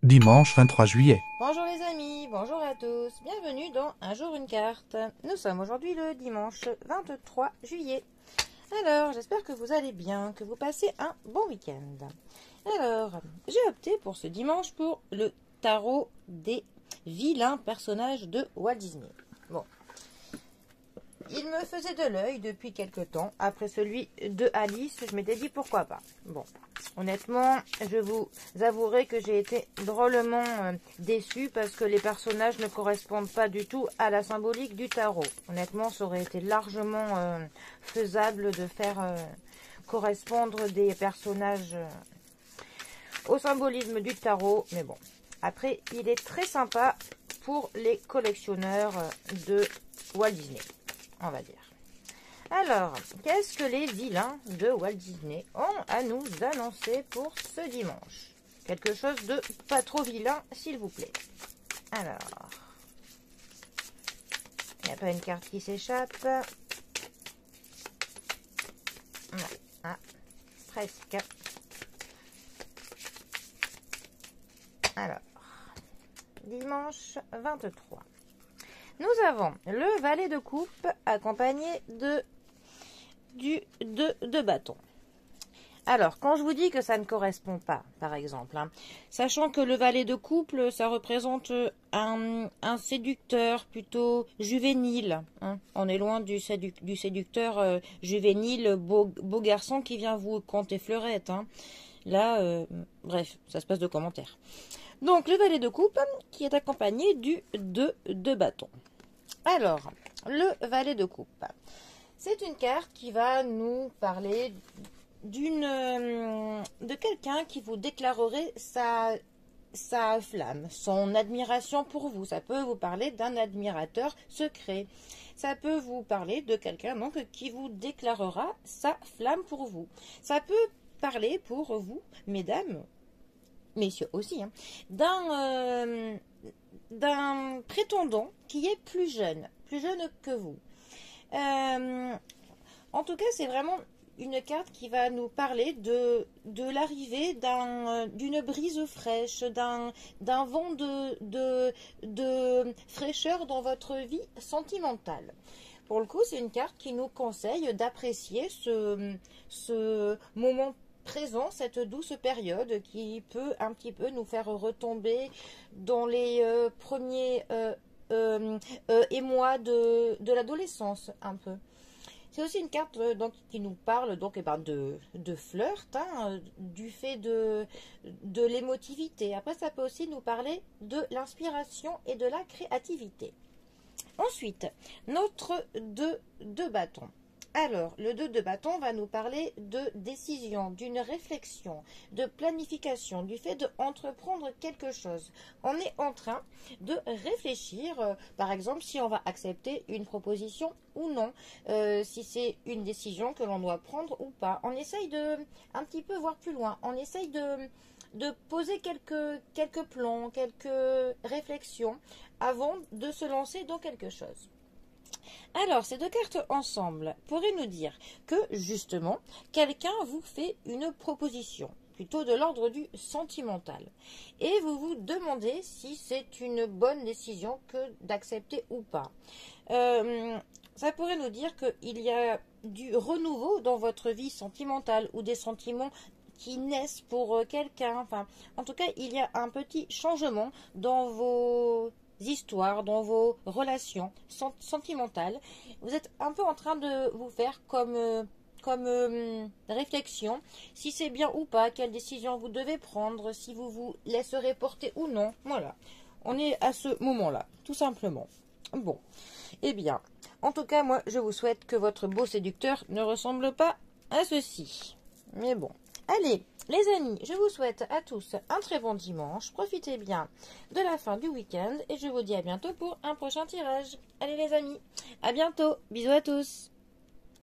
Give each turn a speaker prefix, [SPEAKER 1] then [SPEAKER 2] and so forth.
[SPEAKER 1] Dimanche 23 juillet.
[SPEAKER 2] Bonjour les amis, bonjour à tous, bienvenue dans Un jour une carte. Nous sommes aujourd'hui le dimanche 23 juillet. Alors, j'espère que vous allez bien, que vous passez un bon week-end. Alors, j'ai opté pour ce dimanche pour le tarot des vilains personnages de Walt Disney. Bon, il me faisait de l'œil depuis quelque temps. Après celui de Alice, je m'étais dit pourquoi pas. Bon, honnêtement, je vous avouerai que j'ai été drôlement déçue parce que les personnages ne correspondent pas du tout à la symbolique du tarot. Honnêtement, ça aurait été largement faisable de faire correspondre des personnages au symbolisme du tarot. Mais bon, après, il est très sympa pour les collectionneurs de Walt Disney, on va dire. Alors, qu'est-ce que les vilains de Walt Disney ont à nous annoncer pour ce dimanche? Quelque chose de pas trop vilain, s'il vous plaît. Alors, il n'y a pas une carte qui s'échappe. Ah, presque. Alors, dimanche 23. Nous avons le valet de coupe accompagné du 2 de bâton. Alors, quand je vous dis que ça ne correspond pas, par exemple, sachant que le valet de couple, ça représente un séducteur plutôt juvénile. On est loin du séducteur juvénile, beau garçon qui vient vous conter fleurette. Là, bref, ça se passe de commentaires. Donc, le valet de coupe qui est accompagné du 2 de bâton. Alors, le valet de coupe, c'est une carte qui va nous parler de quelqu'un qui vous déclarerait sa flamme, son admiration pour vous. Ça peut vous parler d'un admirateur secret. Ça peut vous parler de quelqu'un donc qui vous déclarera sa flamme pour vous. Ça peut parler pour vous, mesdames, messieurs aussi, d'un prétendant qui est plus jeune que vous. En tout cas, c'est vraiment une carte qui va nous parler de l'arrivée d'une brise fraîche, d'un vent de fraîcheur dans votre vie sentimentale. Pour le coup, c'est une carte qui nous conseille d'apprécier ce moment présent, cette douce période qui peut un petit peu nous faire retomber dans les premiers émois de l'adolescence un peu. C'est aussi une carte donc, qui nous parle donc, de flirt, du fait de l'émotivité. Après, ça peut aussi nous parler de l'inspiration et de la créativité. Ensuite, notre 2 de bâton. Alors, le 2 de bâton va nous parler de décision, d'une réflexion, de planification, du fait d'entreprendre quelque chose. On est en train de réfléchir, par exemple, si on va accepter une proposition ou non, si c'est une décision que l'on doit prendre ou pas. On essaye de un petit peu voir plus loin. On essaye de poser quelques plans, quelques réflexions avant de se lancer dans quelque chose. Alors, ces deux cartes ensemble pourraient nous dire que, justement, quelqu'un vous fait une proposition, plutôt de l'ordre du sentimental. Et vous vous demandez si c'est une bonne décision que d'accepter ou pas. Ça pourrait nous dire qu'il y a du renouveau dans votre vie sentimentale ou des sentiments qui naissent pour quelqu'un. Enfin, en tout cas, il y a un petit changement dans vos histoires, dans vos relations sentimentales. Vous êtes un peu en train de vous faire comme réflexion, si c'est bien ou pas, quelle décision vous devez prendre, si vous vous laisserez porter ou non. Voilà, on est à ce moment-là, tout simplement. Bon, eh bien, en tout cas, moi, je vous souhaite que votre beau séducteur ne ressemble pas à ceci. Mais bon, allez, les amis, je vous souhaite à tous un très bon dimanche. Profitez bien de la fin du week-end et je vous dis à bientôt pour un prochain tirage. Allez les amis, à bientôt. Bisous à tous.